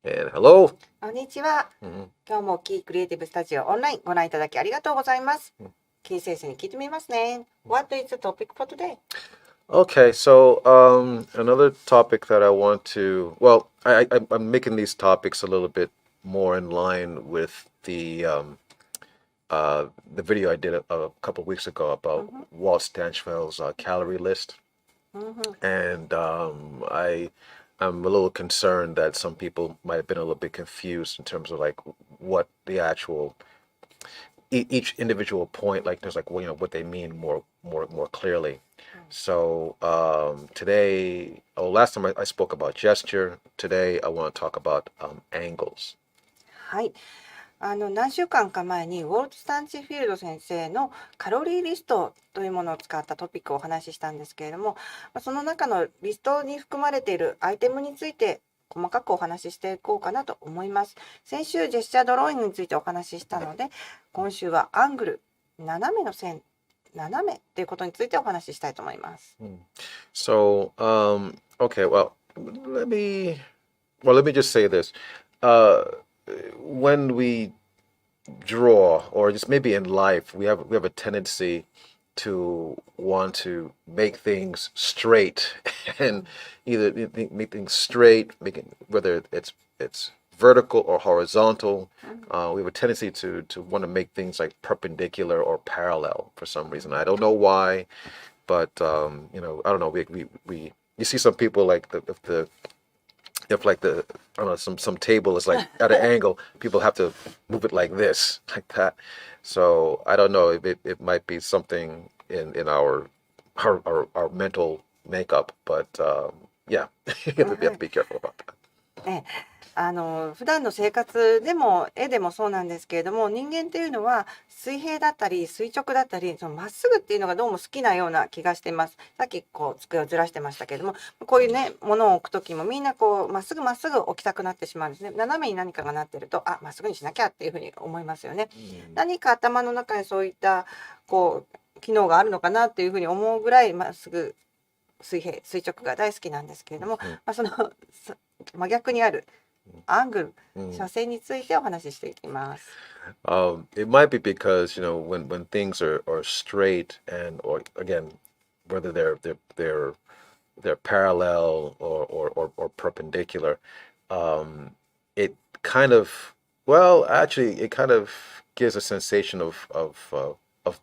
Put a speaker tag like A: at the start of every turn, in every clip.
A: And hello.
B: こんにちは。
A: Mhm.
B: 今日もキークリエイティブスタジオオンラインご覧いただきありがとうございます。キー先生に聞いてみますね。What is the topic for today?
A: Okay, so another topic that I want to, well, I'm making these topics a little bit more in line with the video I did a couple of weeks ago about Walt Stanchfield's calorie list, and I'm a little concerned that some people might have been a little bit confused in terms of like what the actual each individual point, like there's like what they mean more clearly. So today, last time I spoke about gesture. Today I want to talk about angles.
B: はい。何週間か前にウォルト・スタンチフィールド先生のカロリーリストというものを使ったトピックをお話ししたんですけれども、その中のリストに含まれているアイテムについて細かくお話ししていこうかなと思います。先週ジェスチャードローイングについてお話ししたので、今週はアングル、斜めの線、斜めということについてお話ししたいと思います。
A: So okay, let me just say this. When we draw, or just maybe in life, we have a tendency to want to make things straight and either make things straight, whether it's vertical or horizontal. We have a tendency to want to make things like perpendicular or parallel for some reason. I don't know why, but I don't know. We you see some people like if like the I don't know some table is like at an angle, people have to move it like this, like that. So I don't know if it might be something in our mental makeup, but yeah, you have to be careful about that.
B: 普段の生活でも絵でもそうなんですけれども、人間っていうのは水平だったり垂直だったりまっすぐっていうのがどうも好きなような気がしています。さっき机をずらしてましたけれども、こういうねものを置く時もみんなまっすぐ置きたくなってしまうんですね。斜めに何かがなってるとまっすぐにしなきゃっていうふうに思いますよね。何か頭の中にそういった機能があるのかなっていうふうに思うぐらいまっすぐ水平垂直が大好きなんですけれども、その真逆にあるアングル、斜線についてお話ししていきます。
A: It might be because when things are straight or again whether they're parallel or perpendicular, it kind of actually it kind of gives a sensation of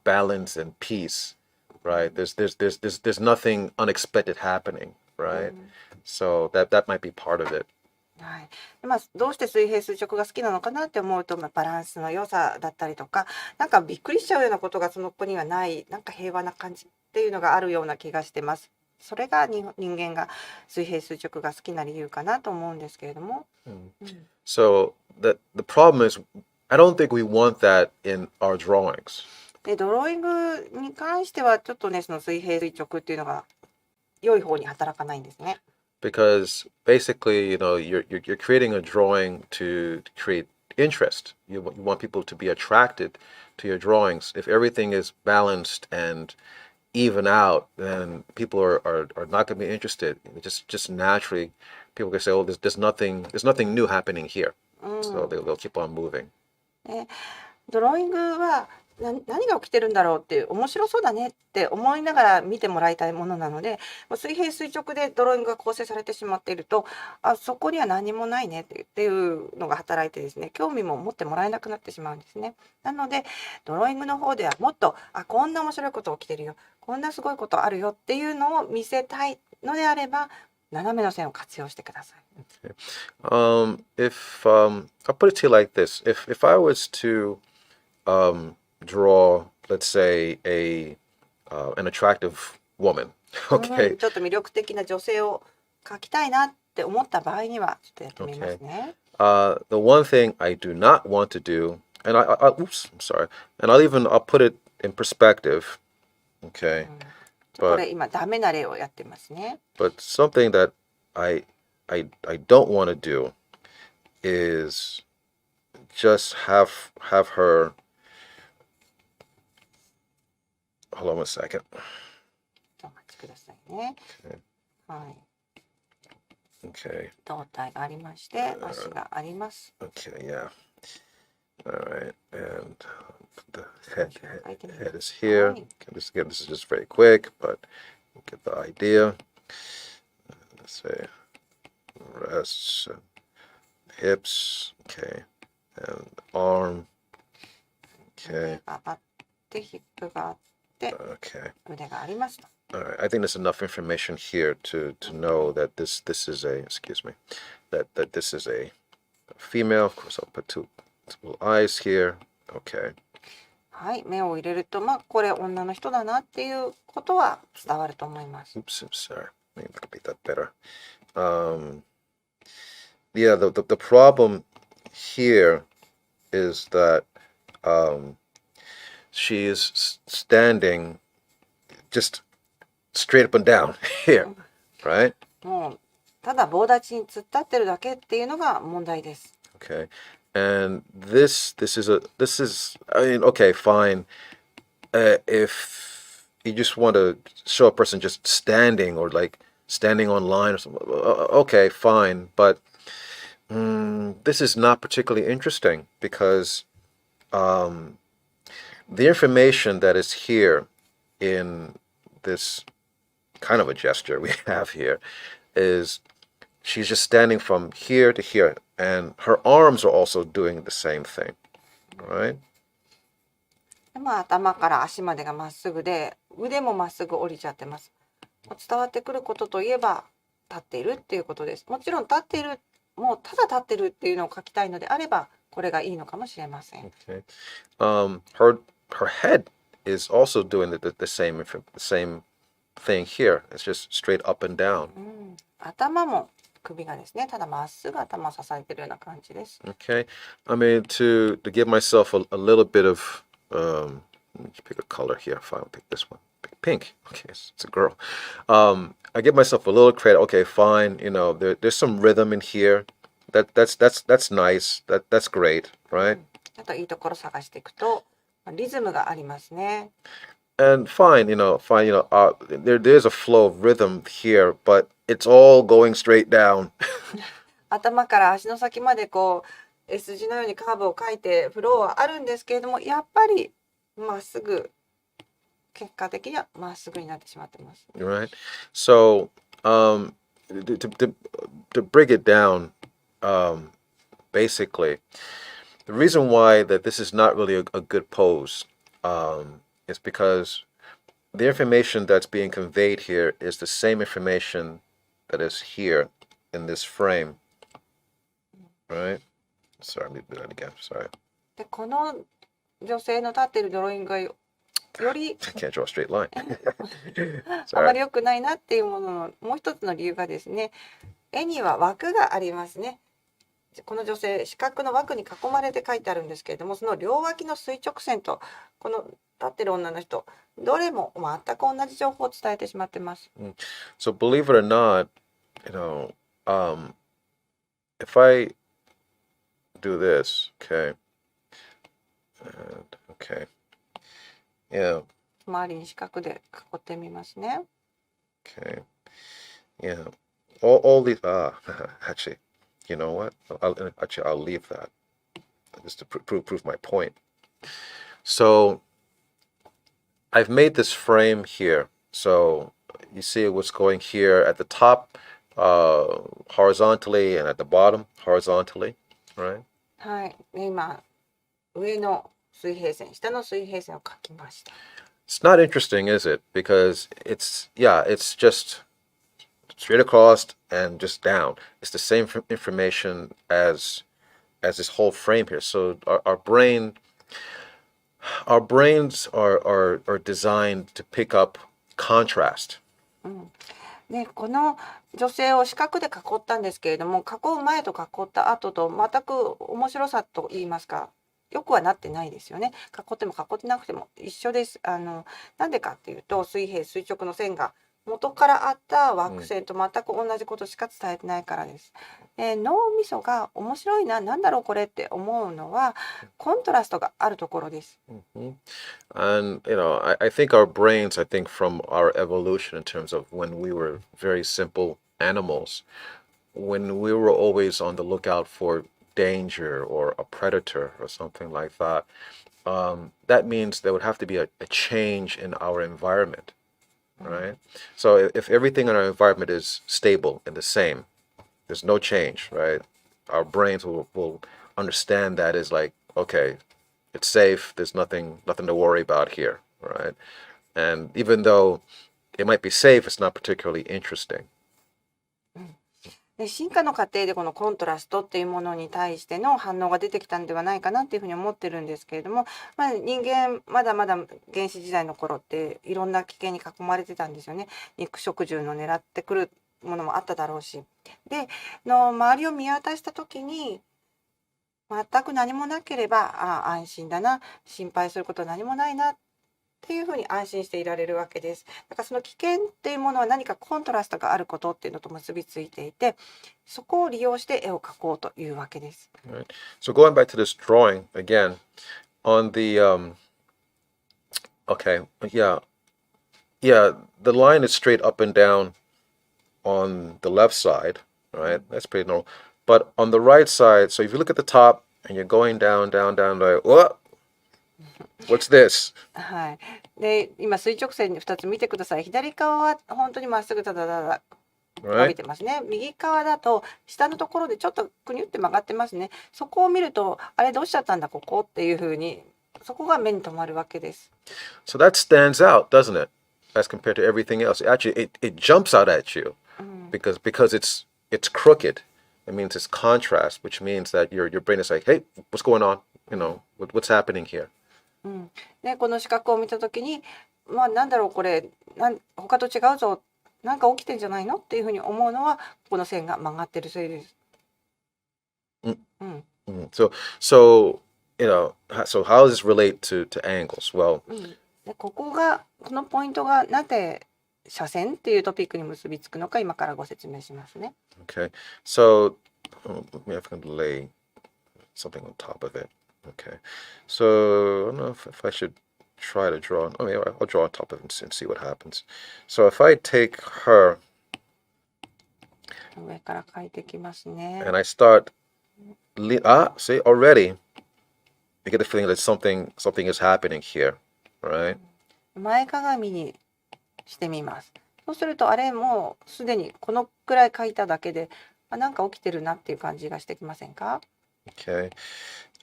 A: balance and peace, right? There's nothing unexpected happening, right? So that might be part of it.
B: はい。どうして水平垂直が好きなのかなって思うと、バランスの良さだったりとか、なんかびっくりしちゃうようなことがその子にはない、なんか平和な感じっていうのがあるような気がしてます。それが人間が水平垂直が好きな理由かなと思うんですけれども。
A: So the problem is, I don't think we want that in our drawings.
B: で、ドローイングに関してはちょっとね、その水平垂直っていうのが良い方に働かないんですね。
A: Because basically, you're creating a drawing to create interest. You want people to be attracted to your drawings. If everything is balanced and even out, then people are not going to be interested. Just naturally, people can say, "Oh, there's nothing new happening here," so they'll keep on moving.
B: ドローイングは何が起きてるんだろうって面白そうだねって思いながら見てもらいたいものなので、水平垂直でドローイングが構成されてしまっていると、そこには何もないねっていうのが働いてですね、興味も持ってもらえなくなってしまうんですね。なのでドローイングの方ではもっとこんな面白いこと起きてるよ、こんなすごいことあるよっていうのを見せたいのであれば、斜めの線を活用してください。
A: I'll put it to you like this: if I was to draw, let's say, an attractive woman. Okay.
B: ちょっと魅力的な女性を描きたいなって思った場合にはちょっとやってみますね。
A: The one thing I do not want to do, and oops, I'm sorry, and I'll put it in perspective. Okay.
B: これ今ダメな例をやってますね。
A: But something that I don't want to do is just have her. Hold on one second.
B: お待ちくださいね。はい。
A: Okay.
B: 胴体がありまして、足があります。
A: Okay, yeah. All right. And the head is here. Okay, this is just very quick, but you get the idea. Let's say breasts, hips, okay, and arm. Okay.
B: があって、ヒップがあって、
A: Okay.
B: 腕がありますと。
A: All right. I think there's enough information here to know that this is a that this is a female. Of course, I'll put two little eyes here. Okay.
B: はい、目を入れると、これ女の人だなっていうことは伝わると思います。
A: Oops, sorry. Maybe I could make that better. Yeah, the problem here is that she is standing just straight up and down here, right?
B: もうただ棒立ちに突っ立ってるだけっていうのが問題です。
A: Okay. And this is I mean, okay, fine. If you just want to show a person just standing or like standing online or something, okay, fine. But this is not particularly interesting because the information that is here in this kind of a gesture we have here is she's just standing from here to here, and her arms are also doing the same thing, right?
B: で頭から足までがまっすぐで、腕もまっすぐ降りちゃってます。伝わってくることといえば立っているっていうことです。もちろん立っている、もうただ立ってるっていうのを書きたいのであればこれがいいのかもしれません。
A: Okay. Her head is also doing the same thing here. It's just straight up and down.
B: 頭も首がですね、ただまっすぐ頭を支えているような感じです。
A: Okay. I mean, to give myself a little bit of let me pick a color here. Fine, I'll pick this one. Pick pink. Okay, it's a girl. I give myself a little credit. Okay, fine. You know, there's some rhythm in here. That's nice. That's great, right?
B: あといいところ探していくと、リズムがありますね。
A: And fine, there's a flow of rhythm here, but it's all going straight down.
B: 頭から足の先までこう S 字のようにカーブを描いてフローはあるんですけれども、やっぱりまっすぐ、結果的にはまっすぐになってしまってます。
A: Right. So, to break it down, basically, the reason why that this is not really a good pose is because the information that's being conveyed here is the same information that is here in this frame. Right? Sorry, let me do that again. Sorry.
B: で、この女性の立っているドローイングがより
A: I can't draw a straight line.
B: あまり良くないなっていうもののもう一つの理由がですね、絵には枠がありますね。この女性、四角の枠に囲まれて書いてあるんですけれども、その両脇の垂直線とこの立ってる女の人、どれも全く同じ情報を伝えてしまってます。
A: So believe it or not, if I do this, okay, and okay, yeah,
B: 周りに四角で囲ってみますね。
A: okay, yeah, all these, actually, you know what? I'll leave that just to prove my point. So I've made this frame here. So you see what's going here at the top, horizontally, and at the bottom, horizontally, right?
B: はい。今、上の水平線、下の水平線を描きました。
A: It's not interesting, is it? Because it's just straight across and just down. It's the same information as this whole frame here. So our brains are designed to pick up contrast.
B: で、この女性を四角で囲ったんですけれども、囲う前と囲った後と全く面白さと言いますか、よくはなってないですよね。囲っても囲ってなくても一緒です。なんでかっていうと、水平垂直の線が元からあった枠線と全く同じことしか伝えてないからです。脳みそが面白いな、なんだろうこれって思うのはコントラストがあるところです。
A: And I think our brains, I think from our evolution in terms of when we were very simple animals, when we were always on the lookout for danger or a predator or something like that, that means there would have to be a change in our environment, right? So if everything in our environment is stable and the same, there's no change, right? Our brains will understand that as like, okay, it's safe, there's nothing to worry about here, right? And even though it might be safe, it's not particularly interesting.
B: で進化の過程でこのコントラストっていうものに対しての反応が出てきたんではないかなっていうふうに思ってるんですけれども、人間まだまだ原始時代の頃っていろんな危険に囲まれてたんですよね。肉食獣の狙ってくるものもあっただろうし、で周りを見渡した時に全く何もなければ安心だな、心配することは何もないなっていうふうに安心していられるわけです。だからその危険っていうものは何かコントラストがあることっていうのと結びついていて、そこを利用して絵を描こうというわけです。
A: Right. So going back to this drawing again, on the okay, yeah, the line is straight up and down on the left side, right? That's pretty normal. But on the right side, so if you look at the top and you're going down, like, what's this?
B: はい。で、今垂直線に2つ見てください。左側は本当にまっすぐただただ伸びてますね。右側だと下のところでちょっとくにゅって曲がってますね。そこを見ると、あれどうしちゃったんだここっていうふうに、そこが目に留まるわけです。
A: So that stands out, doesn't it? As compared to everything else. Actually, it jumps out at you because it's crooked. It means it's contrast, which means that your brain is like, hey, what's going on? You know, what's happening here?
B: でこの四角を見たときに、なんだろうこれ他と違うぞ、なんか起きてんじゃないのっていうふうに思うのはこの線が曲がってるせいです。
A: So you know, so how does this relate to angles? Well,
B: でこのポイントがなぜ斜線っていうトピックに結びつくのか今からご説明しますね。
A: Okay, so let me have to lay something on top of it. Okay, so I don't know if I should try to draw. I mean, I'll draw on top of it and see what happens. So if I take her
B: 上から描いてきますね。
A: and I start, see already, I get the feeling that something is happening here, right?
B: 前かがみにしてみます。そうするとあれもうすでにこのくらい描いただけでなんか起きてるなっていう感じがしてきませんか？
A: Okay,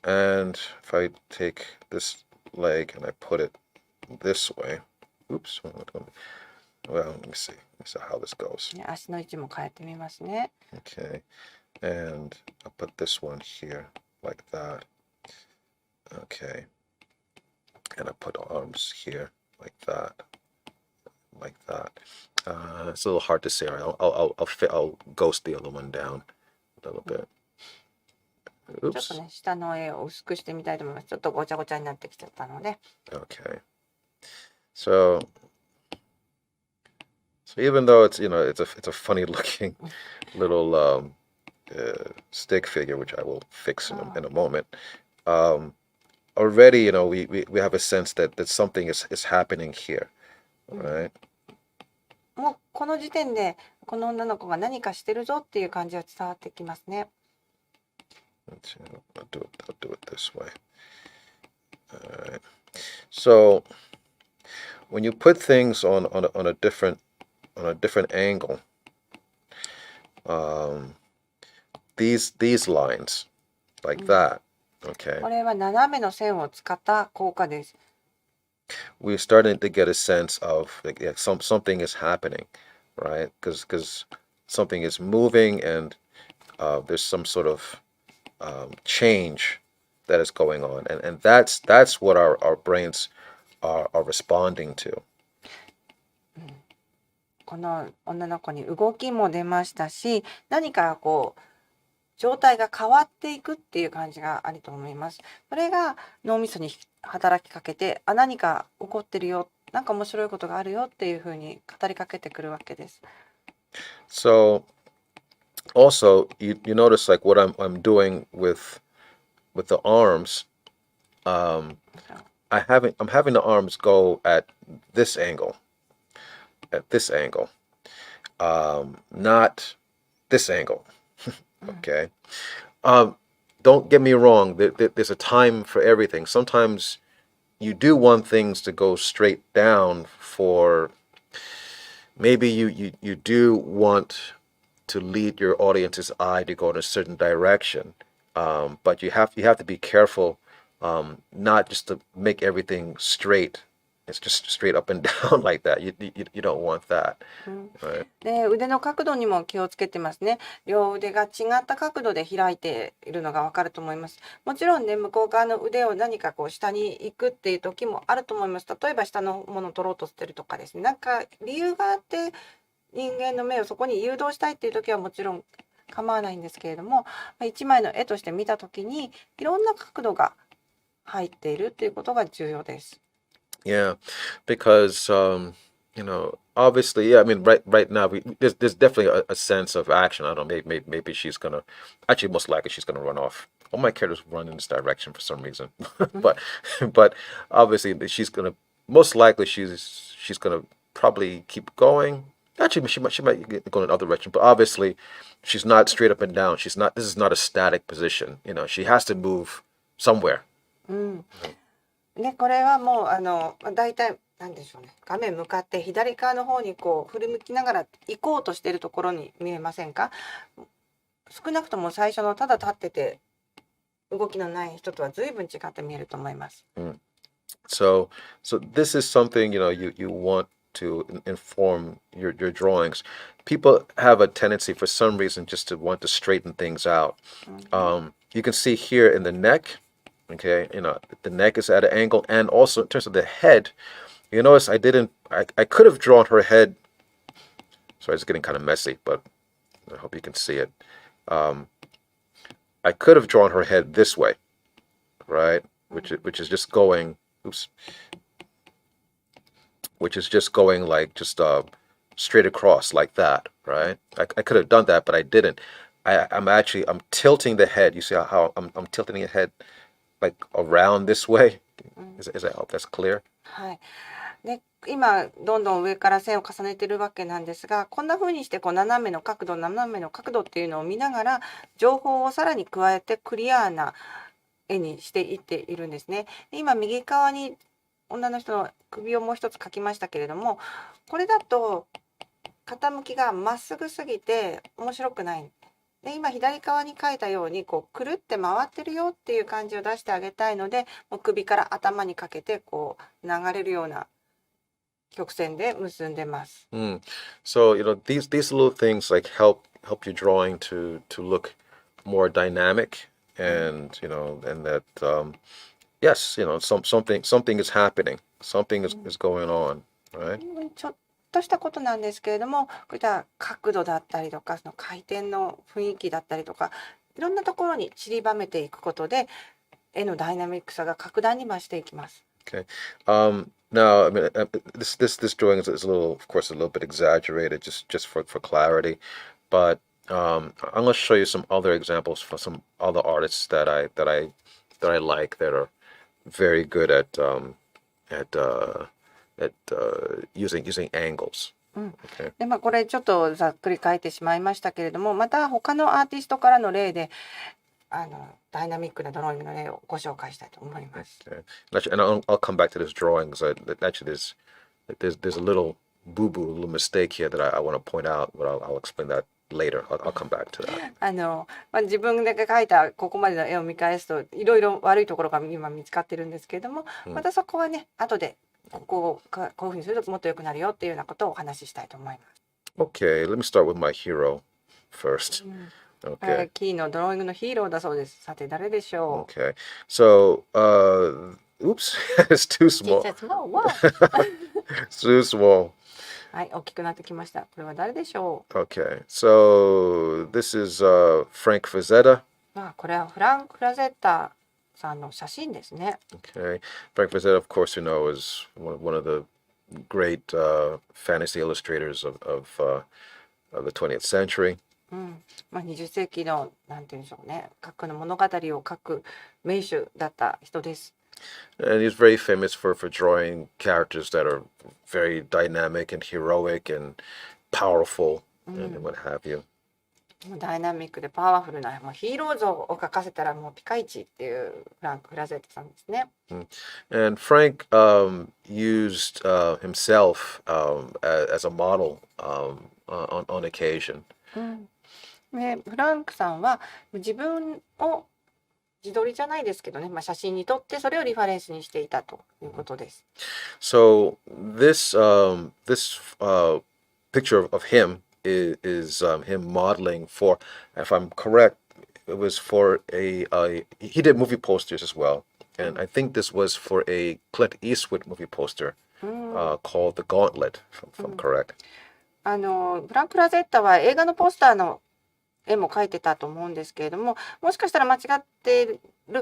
A: and if I take this leg and I put it this way, oops, well, let me see how this goes.
B: 足の位置も変えてみますね。
A: Okay, and I'll put this one here like that. Okay, and I put arms here like that. Like that. It's a little hard to say. I'll ghost the other one down a little bit.
B: ちょっとね、下の絵を薄くしてみたいと思います。ちょっとごちゃごちゃになってきちゃったので。
A: Okay. So even though it's it's a funny looking little stick figure, which I will fix in a moment. Already, we have a sense that something is happening here, right?
B: もうこの時点でこの女の子が何かしてるぞっていう感じは伝わってきますね。
A: I'll do it this way. All right. So when you put things on a different angle, these lines like that, okay.
B: これは斜めの線を使った効果です。
A: We're starting to get a sense of like something is happening, right? Because something is moving and there's some sort of change that is going on, and that's what our brains are responding to.
B: この女の子に動きも出ましたし、何かこう状態が変わっていくっていう感じがあると思います。それが脳みそに働きかけて、何か起こってるよ、なんか面白いことがあるよっていうふうに語りかけてくるわけです。
A: So also you notice like what I'm doing with the arms. I'm having the arms go at this angle, not this angle. Okay. Don't get me wrong. There's a time for everything. Sometimes you do want things to go straight down for maybe you do want to lead your audience's eye to go in a certain direction. But you have to be careful, not just to make everything straight. It's just straight up and down like that. You don't want that.
B: で、腕の角度にも気をつけてますね。両腕が違った角度で開いているのがわかると思います。もちろんね、向こう側の腕を何かこう下に行くっていう時もあると思います。例えば下のものを取ろうとしてるとかですね。なんか理由があって人間の目をそこに誘導したいっていう時はもちろん構わないんですけれども、一枚の絵として見た時にいろんな角度が入っているっていうことが重要です。
A: Yeah, because obviously, yeah. I mean, right now, there's definitely a sense of action. I don't know, maybe she's gonna, actually, most likely she's gonna run off. All my characters run in this direction for some reason, but obviously she's gonna, most likely she's gonna probably keep going. Actually, she might go in another direction, but obviously she's not straight up and down. She's not. This is not a static position. She has to move somewhere.
B: ね、これはもうだいたいなんでしょうね。画面向かって左側の方にこう振り向きながら行こうとしているところに見えませんか？少なくとも最初のただ立ってて動きのない人とは随分違って見えると思います。
A: So this is something you want to inform your drawings. People have a tendency for some reason just to want to straighten things out. You can see here in the neck. Okay, the neck is at an angle, and also in terms of the head, you notice I could have drawn her head. Sorry, it's getting kind of messy, but I hope you can see it. I could have drawn her head this way, right? Which is just going, which is just going like just straight across like that, right? I could have done that, but I didn't. I'm tilting the head. You see how I'm tilting the head like around this way? I hope that's clear?
B: はい。で、今どんどん上から線を重ねてるわけなんですが、こんな風にしてこう斜めの角度っていうのを見ながら情報をさらに加えてクリアな絵にしていっているんですね。今右側に女の人の首をもう一つ描きましたけれども、これだと傾きがまっすぐすぎて面白くない。で、今左側に描いたようにこうくるって回ってるよっていう感じを出してあげたいので、もう首から頭にかけてこう流れるような曲線で結んでます。
A: So these little things like help your drawing to look more dynamic, and and that yes, something is happening, something is going on, right?
B: ちょっとしたことなんですけれども、こういった角度だったりとか、その回転の雰囲気だったりとか、いろんなところに散りばめていくことで、絵のダイナミックさが格段に増していきます。
A: Okay. Now, I mean, this drawing is a little, of course, a little bit exaggerated, just for clarity, but I'm going to show you some other examples for some other artists that I like, that are very good at using angles. Okay.
B: で、これちょっとざっくり書いてしまいましたけれども、また他のアーティストからの例でダイナミックなドローイングの例をご紹介したいと思います。
A: Okay. And I'll come back to this drawing, because actually there's a little boo-boo, a little mistake here that I want to point out, but I'll explain that later. I'll come back to that.
B: 自分で描いたここまでの絵を見返すといろいろ悪いところが今見つかってるんですけれども、またそこはね、後でこういうふうにするともっと良くなるよっていうようなことをお話ししたいと思います。
A: Okay, let me start with my hero first. Okay.
B: キーのドローイングのヒーローだそうです。さて誰でしょう。
A: Okay. So, oops, it's too small. It's too small.
B: はい、大きくなってきました。これは誰でしょう。
A: Okay. So, this is Frank Frazetta.
B: これはフランク・フラゼッタさんの写真ですね。
A: Okay. Frank Frazetta, of course, is one of the great fantasy illustrators of the 20th century.
B: 20世紀のなんて言うんでしょうね、架空の物語を書く名手だった人です。
A: And he's very famous for drawing characters that are very dynamic and heroic and powerful and what have you.
B: もうダイナミックでパワフルなもうヒーロー像を描かせたらもうピカイチっていうフランク・フラゼットさんですね。
A: And Frank used himself as a model on occasion.
B: ね、フランクさんは自分を自撮りじゃないですけどね、写真に撮ってそれをリファレンスにしていたということです。
A: So this picture of him is him modeling for, if I'm correct, it was for he did movie posters as well, and I think this was for a Clint Eastwood movie poster called The Gauntlet, if I'm correct.
B: フランク・ラゼッタは映画のポスターの絵も描いてたと思うんですけれども、もしかしたら間違っている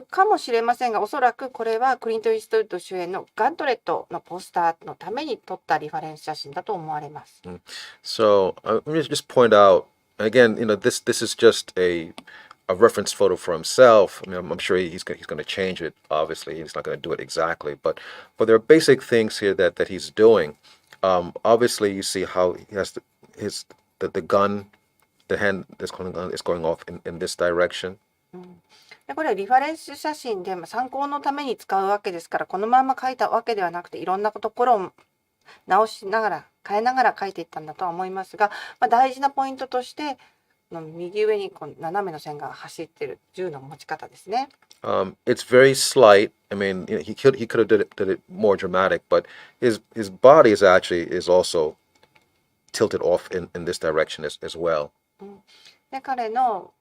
B: かもしれませんが、おそらくこれはクリント・イーストウッド主演のガントレットのポスターのために撮ったリファレンス写真だと思われます。
A: So let me just point out again, this is just a reference photo for himself. I mean, I'm sure he's going to change it. Obviously, he's not going to do it exactly, but there are basic things here that he's doing. Obviously, you see how he has the gun, the hand that's going off in this direction.
B: でこれはリファレンス写真で参考のために使うわけですから、このまま描いたわけではなくていろんなところを直しながら変えながら描いていったんだとは思いますが、大事なポイントとして右上にこの斜めの線が走っている銃の持ち方ですね。
A: It's very slight. I mean, he could have did it more dramatic, but his body is also tilted off in this direction as well.
B: で彼の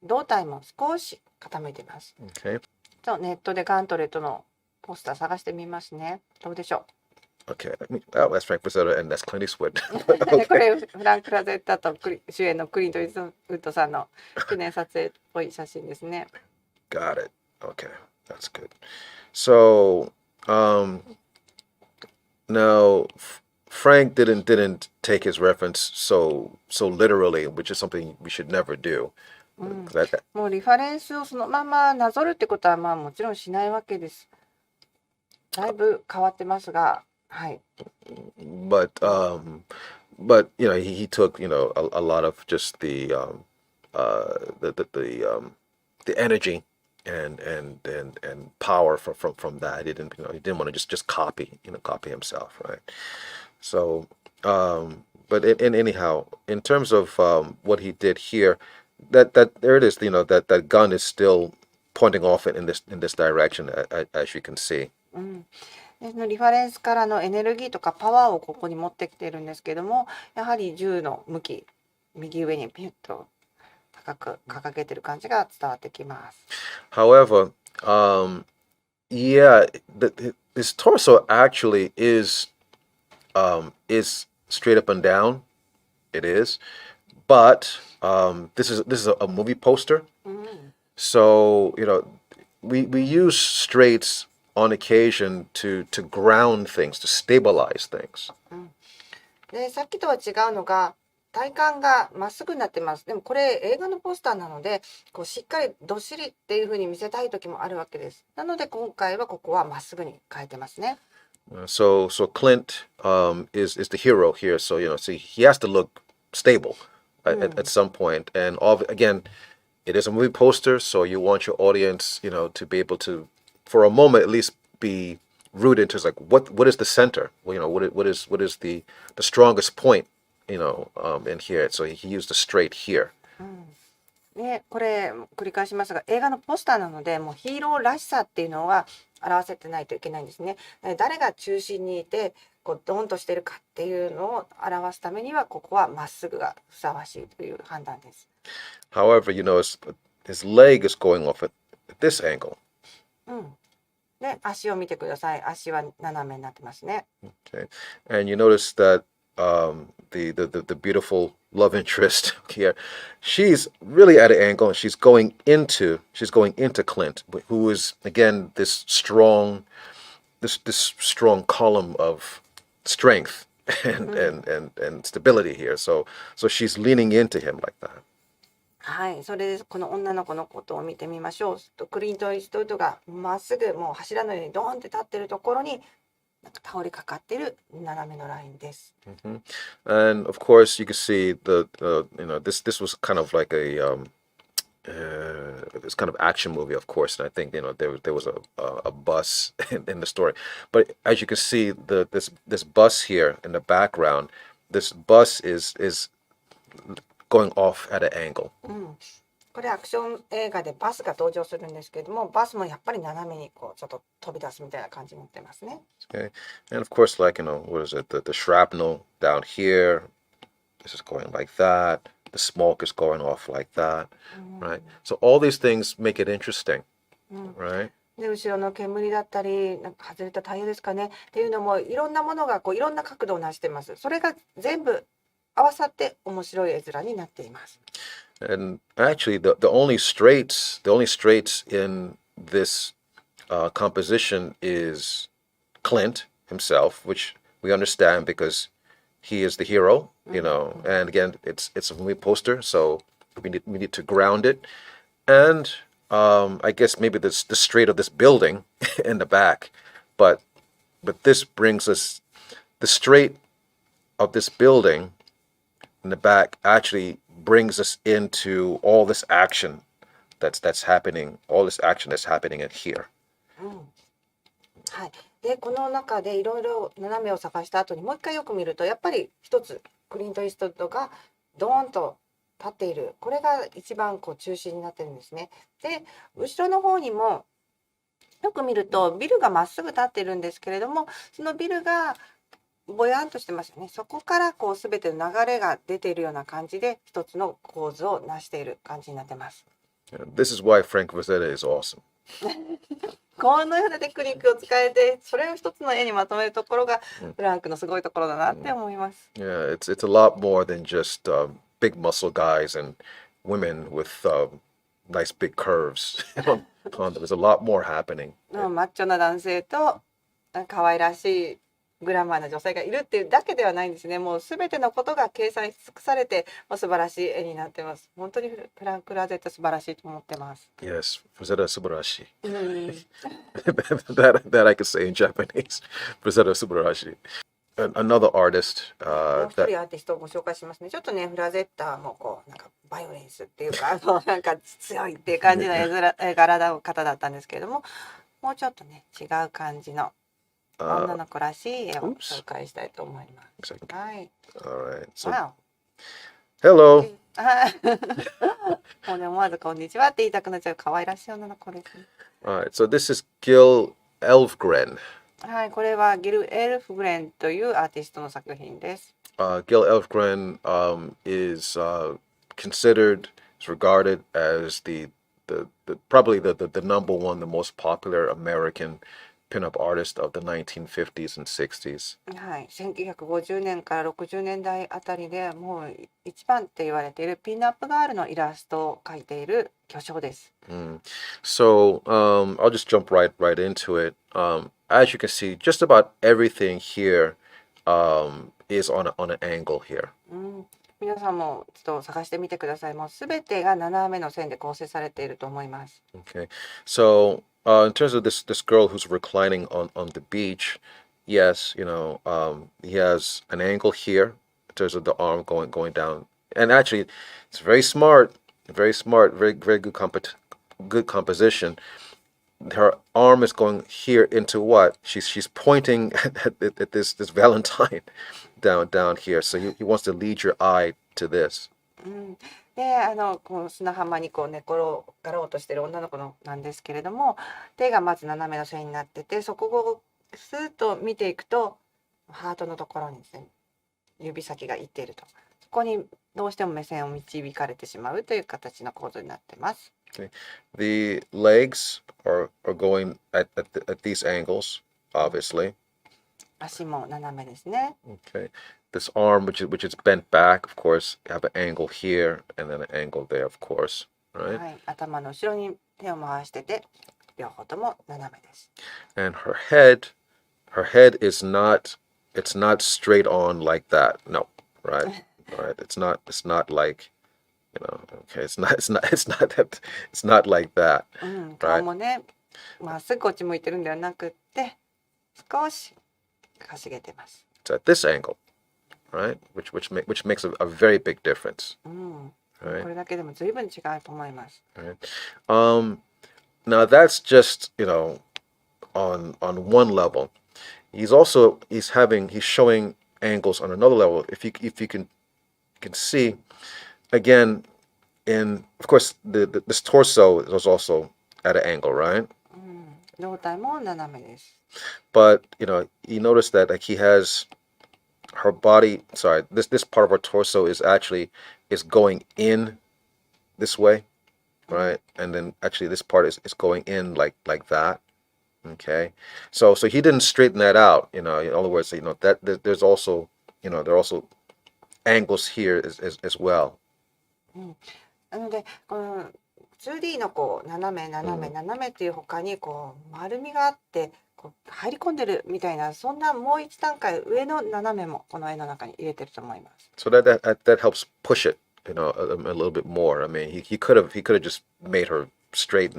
B: 胴体も少し傾いています。
A: Okay.
B: ネットでガントレットのポスター探してみますね。どうでしょう。
A: Okay. That's Frank Frazetta and that's Clint Eastwood.
B: これフランク・ラゼッタと主演のクリント・イーストウッドさんの記念撮影っぽい写真ですね。
A: Got it. Okay, that's good. So now Frank didn't take his reference so literally, which is something we should never do.
B: もうリファレンスをそのままなぞるってことはもちろんしないわけです。だいぶ変わってますが、はい。
A: But he took a lot of just the energy and power from that. He didn't want to just copy himself, right? So but anyhow, in terms of what he did here, that there it is, that gun is still pointing off in this direction, as you can see.
B: リファレンスからのエネルギーとかパワーをここに持ってきているんですけども、やはり銃の向き、右上にピュッと高く掲げてる感じが伝わってきます。
A: However, yeah, his torso actually is straight up and down. It is, but this is a movie poster. So we use straights on occasion to ground things, to stabilize things.
B: で、さっきとは違うのが体幹がまっすぐになってます。でもこれ映画のポスターなので、しっかりどっしりっていう風に見せたい時もあるわけです。なので今回はここはまっすぐに変えてますね。
A: So Clint is the hero here. So he has to look stable at some point. And again, it is a movie poster, so you want your audience, to be able to, for a moment at least, be rooted into like what is the center? What is the strongest point, in here? So he used the straight here.
B: ね、これ繰り返しますが、映画のポスターなので、もうヒーローらしさっていうのは表せてないといけないんですね。誰が中心にいてドンとしてるかっていうのを表すためには、ここはまっすぐがふさわしいという判断です。
A: However, his leg is going off at this angle.
B: で、足を見てください。足は斜めになってますね。
A: Okay, and you notice that the beautiful love interest here, she's really at an angle, and she's going into Clint, who is again this strong column of strength and stability here. So she's leaning into him like that.
B: はい、それでこの女の子のことを見てみましょう。クリント・イーストウッドがまっすぐもう柱のようにドーンって立ってるところになんか倒れかかっている斜めのラインです。
A: Mhm. And of course, you can see this was kind of like this kind of action movie, of course, and I think there was a bus in the story. But as you can see, this bus here in the background, this bus is going off at an angle.
B: これアクション映画でバスが登場するんですけれども、バスもやっぱり斜めにこうちょっと飛び出すみたいな感じになってますね。
A: Okay, and of course, like what is it? The shrapnel down here, this is going like that. The smoke is going off like that, right? So all these things make it interesting, right?
B: で後ろの煙だったり、なんか外れたタイヤですかねっていうのもいろんなものがこういろんな角度をなしてます。それが全部合わさって面白い絵面になっています。
A: And actually, the only straights in this composition is Clint himself, which we understand because he is the hero, And again, it's a movie poster, so we need to ground it. And I guess maybe the straight of this building in the back, but this brings us the straight of this building in the back actually brings us into all this action that's happening, all this action that's happening in here.
B: はい。でこの中でいろいろ斜めを探した後にもう一回よく見るとやっぱり一つクリント・イーストウッドがドーンと立っている、これが一番こう中心になってるんですね。で後ろの方にもよく見るとビルがまっすぐ立っているんですけれども、そのビルがぼやんとしてますよね。そこからこう全ての流れが出ているような感じで一つの構図を成している感じになってます。
A: This is why Frank Frazetta is awesome.
B: このようなテクニックを使えてそれを一つの絵にまとめるところがフランクのすごいところだなって思います。
A: Yeah, it's a lot more than just big muscle guys and women with nice big curves. There's a lot more happening.
B: マッチョな男性と可愛らしいグラマーな女性がいるっていうだけではないんですね。もうすべてのことが計算し尽くされて素晴らしい絵になってます。本当にフランク・ラゼット素晴らしいと思ってます。
A: Yes, Frazetta Subarashi. that I could say in Japanese. Frazetta Subarashi. Another artist
B: もう一
A: that
B: 人アーティストをご紹介しますね。ちょっとねフラゼッタもこうなんかバイオレンスっていうかなんか強いっていう感じの絵柄の方だったんですけれども、もうちょっとね違う感じの女の子らしい絵を紹介したいと思います。はい。
A: all right. So
B: Wow.
A: hello.
B: もうね思わずこんにちはって言いたくなっちゃう可愛らしい女の子ですね。
A: All right. So this is Gil Elfgren.
B: はい、これはギル・エルフグレンというアーティストの作品です。
A: Gil Elfgren is considered, is regarded as probably the number one, the most popular American pinup artist of the 1950s and 60s.
B: はい、1950年から60年代あたりでもう一番って言われているピンナップガールのイラストを描いている巨匠です。
A: So I'll just jump right into it. As you can see, just about everything here is on an angle here.
B: 皆さんもちょっと探してみてください。もうすべてが斜めの線で構成されていると思います。
A: Okay, so in terms of this girl who's reclining on the beach, yes, he has an angle here in terms of the arm going down, and actually, it's very smart, very good good composition. Her arm is going here into what? She's pointing at this Valentine down here. So he wants to lead your eye to this.
B: でこの砂浜にこう寝転がろうとしてる女の子なんですけれども、手がまず斜めの線になってて、そこをスーッと見ていくとハートのところにですね指先がいっていると、そこにどうしても目線を導かれてしまうという形の構造になってます。
A: Okay. The legs are going at these angles, obviously.
B: 足も斜めですね。
A: Okay. This arm, which is bent back, of course, have an angle here and then an angle there, of course, right?
B: はい、頭の後ろに手を回してて、両方とも斜めです。
A: And her head is not, it's not straight on like that. No, right? Right. It's not like, okay, it's not like that. 顔もね、まっすぐこっち向いてるんではなくって、少し
B: かしげてます。
A: It's at this angle, right? Which makes a very big difference.
B: うん。
A: Right.
B: これだけでも随分違うと思います。
A: Right. Now that's just on one level. He's showing angles on another level. If you can see again of course this torso is also at an angle, right?
B: うん。胴体も斜めです。
A: But you notice that like he has her body. Sorry, this part of her torso is going in this way, right? And then actually this part is going in like that. Okay, so he didn't straighten that out. In other words, that there's also there are also angles here as well.
B: うん。なのでこの 2D のこう斜めっていう他にこう丸みがあってこう入り込んでるみたいな、そんなもう一段階上の斜めもこの絵の中に入れてると思います。
A: So that helps push it, a little bit more. I mean, he could have just made her straight,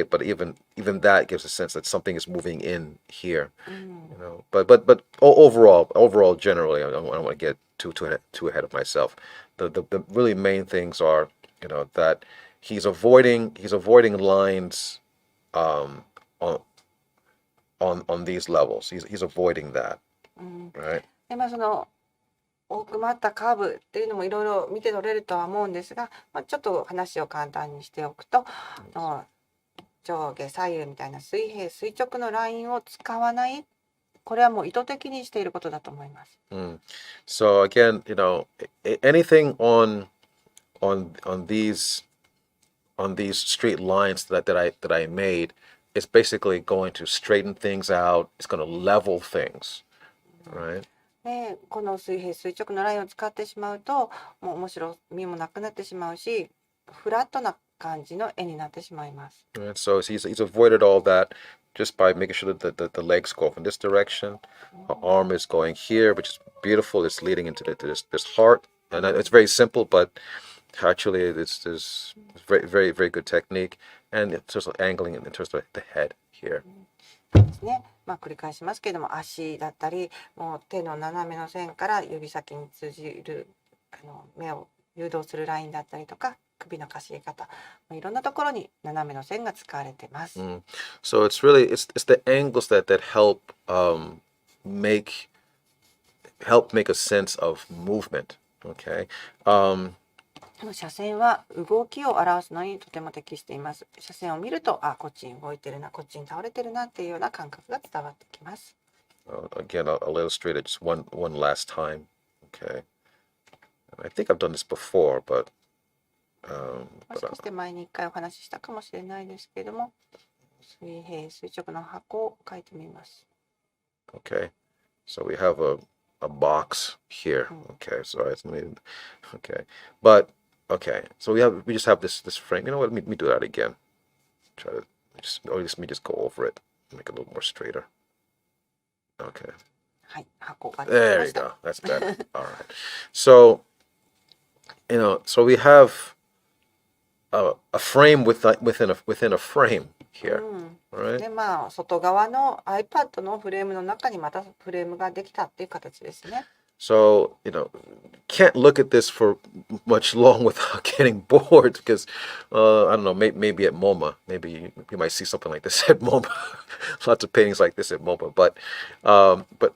A: but even that gives a sense that something is moving in here.
B: うん。
A: But overall, generally, I don't want to get too ahead of myself. The really main things are, that he's avoiding lines on these levels. He's avoiding that,
B: うん。
A: right?
B: でその奥まったカーブっていうのもいろいろ見て取れるとは思うんですが、ちょっと話を簡単にしておくと、上下左右みたいな水平垂直のラインを使わない、これはもう意図的にしていることだと思います。
A: So again, anything on these straight lines that I made is basically going to straighten things out. It's going to level things, right?
B: でこの水平垂直のラインを使ってしまうともう面白みもなくなってしまうし、フラットな感じの絵になってしまいます。
A: And so he's avoided all that just by making sure that the legs go off in this direction. Her arm is going here, which is beautiful. It's leading into this heart, and it's very simple, but actually it's very very very good technique. And in terms of angling, in terms of the head here.
B: ですね。繰り返しますけれども、足だったりもう手の斜めの線から指先に通じる目を誘導するラインだったりとか、首のかしげ方、いろんなところに斜めの線が使われています。
A: So it's really it's the angles that help make a sense of movement. Okay.
B: 斜線は動きを表すのにとても適しています。斜線を見ると、こっちに動いてるな、こっちに倒れてるなっていうような感覚が伝わってきます。
A: Again, I'll illustrate it just one last time. Okay. I think I've done this before, but
B: もしかして前に一回お話ししたかもしれないですけれども、水平垂直の箱を描いてみます。
A: Okay. So we have a box here. Okay. So okay. But okay. So we just have this frame. You know what? Let me do that again. Try to let me just go over it. Make it a little more straighter. Okay.
B: はい、箱ができま
A: There
B: し
A: you
B: た。
A: go. That's better. All right. So so we have a frame within a frame here.
B: う
A: All
B: ん。
A: right.
B: で外側の iPad のフレームの中にまたフレームができたっていう形ですね。
A: So, can't look at this for much long without getting bored because, I don't know, maybe at MoMA, maybe you might see something like this at MoMA, lots of paintings like this at MoMA, but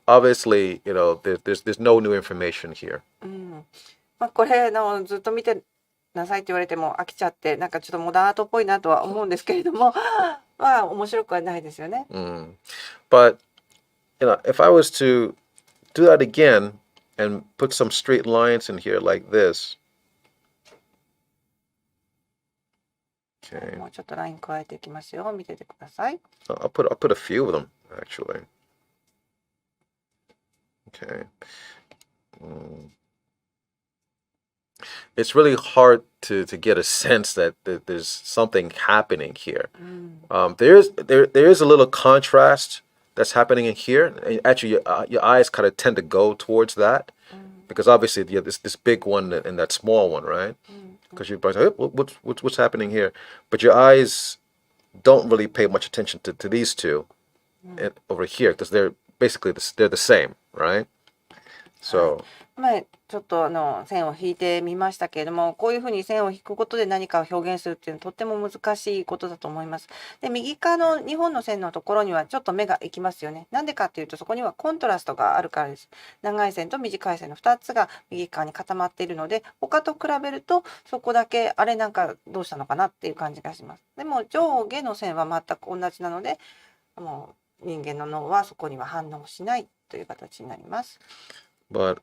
A: obviously, there's no new information here.
B: うん。これずっと見てなさいって言われても飽きちゃって、なんかちょっとモダンアートっぽいなとは思うんですけれども、面白くはないですよね。
A: But, if I was to do that again, and put some straight lines in here like this. Okay.
B: もうちょっとライン加えていきますよ。見ててください。
A: I'll put a few of them actually. Okay. It's really hard to get a sense that there's something happening here. There is a little contrast that's happening in here. Actually, your eyes kind of tend to go towards that because obviously you have this big one and that small one, right? Because you're like, what's happening here? But your eyes don't really pay much attention to these two over here because they're basically they're the same, right? So
B: 前ちょっと線を引いてみましたけれども、こういうふうに線を引くことで何かを表現するっていうのはとっても難しいことだと思います。で、右側の2本の線のところにはちょっと目が行きますよね。なんでかっていうと、そこにはコントラストがあるからです。長い線と短い線の2つが右側に固まっているので、他と比べるとそこだけあれなんかどうしたのかなっていう感じがします。でも上下の線は全く同じなので、もう人間の脳はそこには反応しないという形になります。
A: but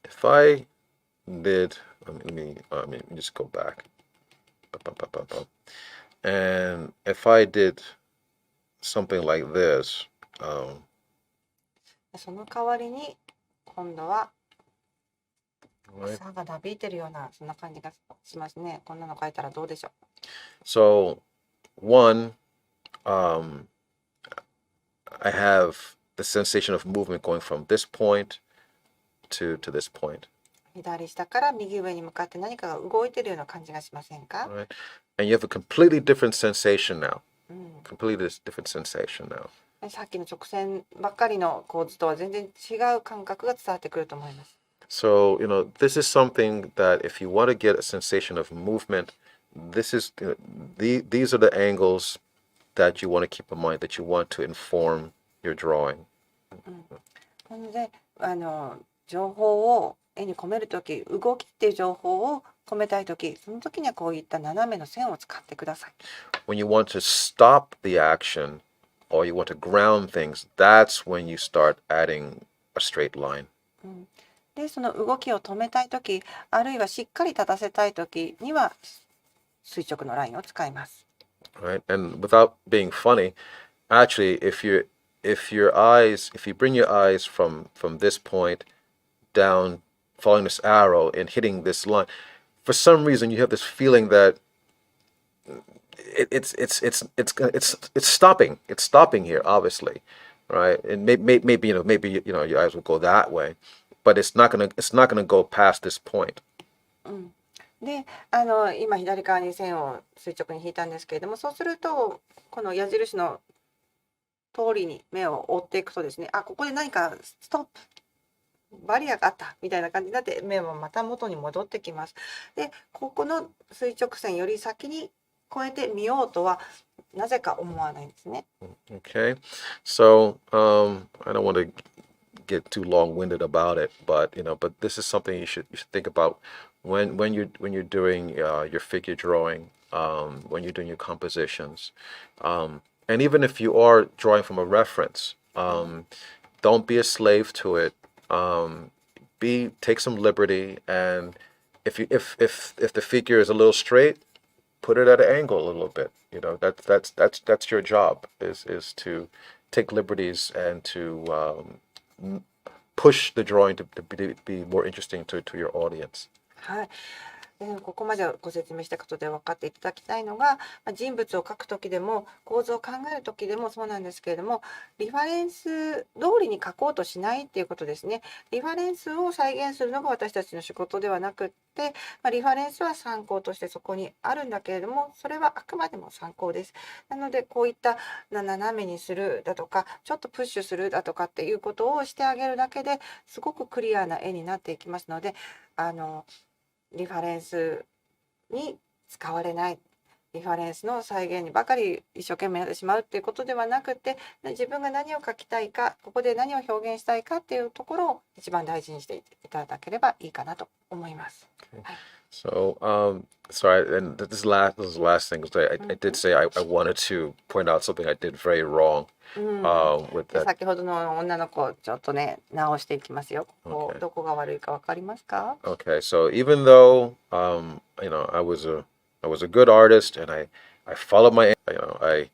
A: if I did, let me just go back. And if I did something like this,
B: その代わりに今度は
A: right?
B: 草がなびいてるようなそんな感じがしますね。こんなの書いたらどうでしょう。
A: So one, I have the sensation of movement going from this point to this point,
B: 左下から右上に向かって何かが動いてるような感じがしませんか？
A: right? And you have a completely different sensation now.
B: うん、
A: Completely different sensation now.
B: さっきの直線ばっかりの構図とは全然違う感覚が伝わってくると思います。
A: So, this is something that if you want to get a sensation of movement, this is these are the angles that you want to keep in mind that you want to inform your drawing.
B: なので情報を絵に込めるとき、動きっていう情報を込めたいとき、その時にはこういった斜めの線を使ってください。
A: When you want to stop the action or you want to ground things, that's when you start adding a straight line.
B: で、その動きを止めたいとき、あるいはしっかり立たせたいときには垂直のラインを使います。
A: Right? And without being funny, actually, if you bring your eyes from this point down, following this arrow and hitting this line, for some reason you have this feeling that it's stopping. It's stopping here, obviously, right? And maybe your eyes will go that way, but it's not gonna go past this point.
B: で、今左側に線を垂直に引いたんですけれども、そうするとこの矢印の通りに目を追っていくとですね、ここで何かストップ、バリアがあったみたいな感じになって目もまた元に戻ってきます。で、ここの垂直線より先に越えてみようとはなぜか思わないんですね。
A: Okay, so I don't want to get too long-winded about it, but this is something you should think about when you're doing your figure drawing, when you're doing your compositions, and even if you are drawing from a reference, don't be a slave to it. Take some liberty, and if the figure is a little straight, put it at an angle a little bit. That's your job is to take liberties and to push the drawing to be more interesting to your audience.
B: はい。ここまでご説明したことで分かっていただきたいのが、人物を描く時でも構図を考える時でもそうなんですけれども、リファレンス通りに描こうとしないっていうことですね。リファレンスを再現するのが私たちの仕事ではなくって、リファレンスは参考としてそこにあるんだけれども、それはあくまでも参考です。なのでこういった斜めにするだとか、ちょっとプッシュするだとかっていうことをしてあげるだけですごくクリアな絵になっていきますので、リファレンスに使われない、リファレンスの再現にばかり一生懸命やってしまうっていうことではなくて、自分が何を描きたいか、ここで何を表現したいかっていうところを一番大事にしていただければいいかなと思います。はい。
A: So, sorry, and this is the last thing. I did say I wanted to point out something I did very wrong with
B: で、
A: that.
B: 先ほどの女の子ちょっとね直していきますよ。ここ
A: Okay.
B: どこが悪いかわかりますか？
A: Okay, so even though I was a good artist and I followed my I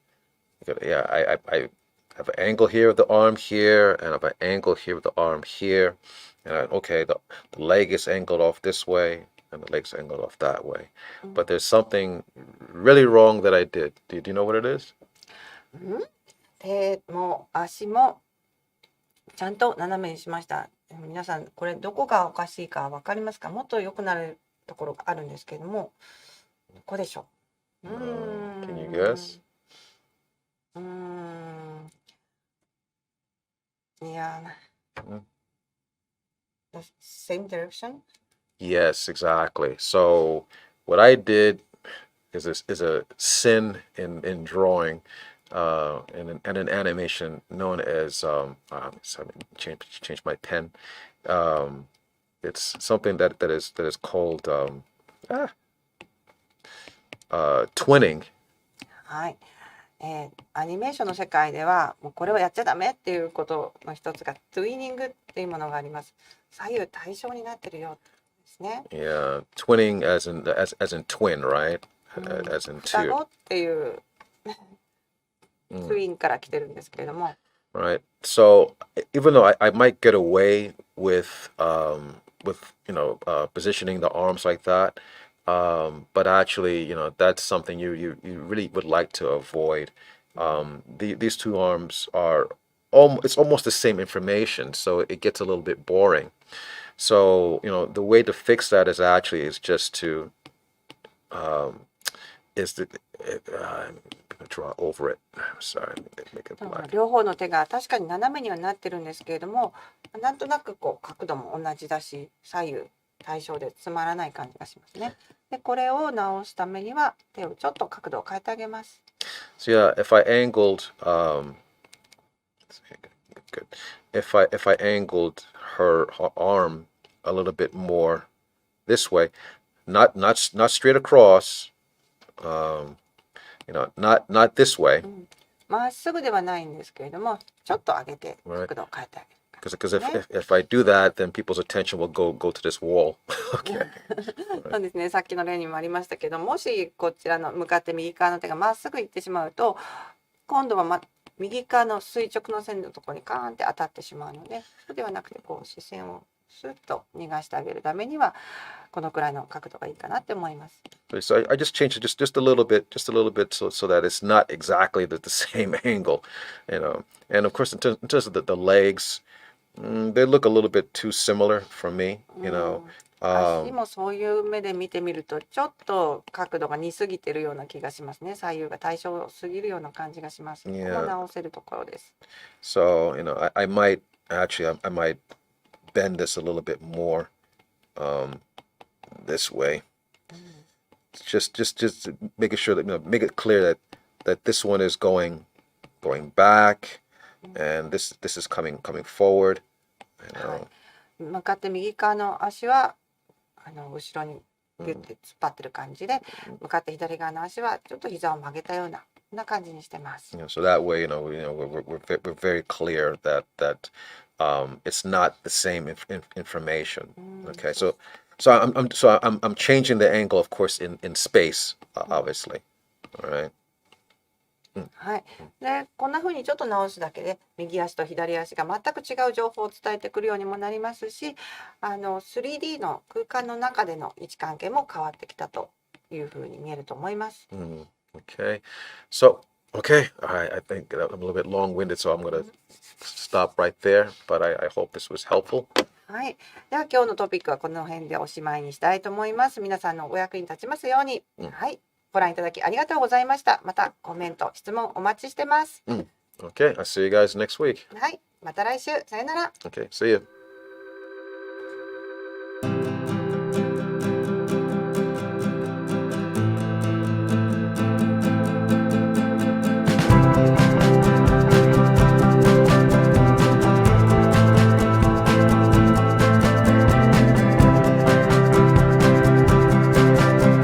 A: have an angle here with the arm here and I have an angle here with the arm here, and the leg is angled off this way and the leg's angled off that way, but there's something really wrong that I did. Do you know what it is?
B: 手も足もちゃんと斜めにしました。皆さんこれどこがおかしいかわかりますか？もっと良くなるところがあるんですけども、どこでしょう？Can
A: you guess?
B: Yeah. The same direction?
A: Yes, exactly. So what I did is a sin in drawing and an animation known as so change my pen. It's something that is called twinning.
B: はい。アニメーションの世界ではもうこれはやっちゃダメっていうことの一つがトゥイニングっていうものがあります。左右対称になってるよですね。
A: Yeah, twinning as in twin, right?
B: うん、
A: As in
B: 双
A: two.
B: 子っていうトゥインから来てるんですけれども、
A: Right. So even though I might get away with positioning the arms like that, but actually that's something you really would like to avoid. These two arms are it's almost the same information, so it gets a little bit boring. So the way to fix that is just to is to draw over it. I'm sorry, make it black.
B: 両方の手が確かに斜めにはなってるんですけれども、なんとなくこう角度も同じだし、左右対称でつまらない感じがしますね。で、これを直すためには手をちょっと角度を変えてあげます。
A: So yeah, if I angled good. If I angled her arm a little bit more this way, not straight across, not this way.
B: まっすぐではないんですけれども、ちょっと上げて角度を変えてあげる。
A: Because if I do that, then people's attention will go to this wall. Okay.
B: そうですね。さっきの例にもありましたけど、もしこちらの向かって右側の手がまっすぐ行ってしまうと、今度は右側の垂直の線のところにカーンって当たってしまうので、そうではなくてこう視線をスッと逃がしてあげるためにはこのくらいの角度がいいかなって思います。
A: So I just changed it just a little bit, so that it's not exactly the same angle, And of course, in terms of the legs, they look a little bit too similar for me,
B: 足もそういう目で見てみるとちょっと角度が似すぎてるような気がしますね。左右が対称すぎるような感じがします。ここも直せるところです。
A: So I might bend this a little bit more this way. Just making sure that make it clear that this one is going back, and this is coming forward.
B: 向かって右側の足は後ろにギュッて突っ張ってる感じで、向かって左側の足はちょっと膝を曲げたような感じにしてます。
A: So that way, we're very clear that it's not the same information. Okay, so I'm changing the angle, of course, in space, obviously. All right.
B: はい。で、こんな風にちょっと直すだけで右足と左足が全く違う情報を伝えてくるようにもなりますし、3D の空間の中での位置関係も変わってきたという風に見えると思います。
A: Okay. So, okay. I think I'm a little bit long-winded, so I'm going to stop right there. But I hope this was helpful.
B: はい。では今日のトピックはこの辺でおしまいにしたいと思います。皆さんのお役に立ちますように。はい。ご覧いただきありがとうございました。またコメント、質問お待ちしてます。
A: Okay. I'll see you guys next week.
B: はい。また来週。さよなら。
A: Okay. See you.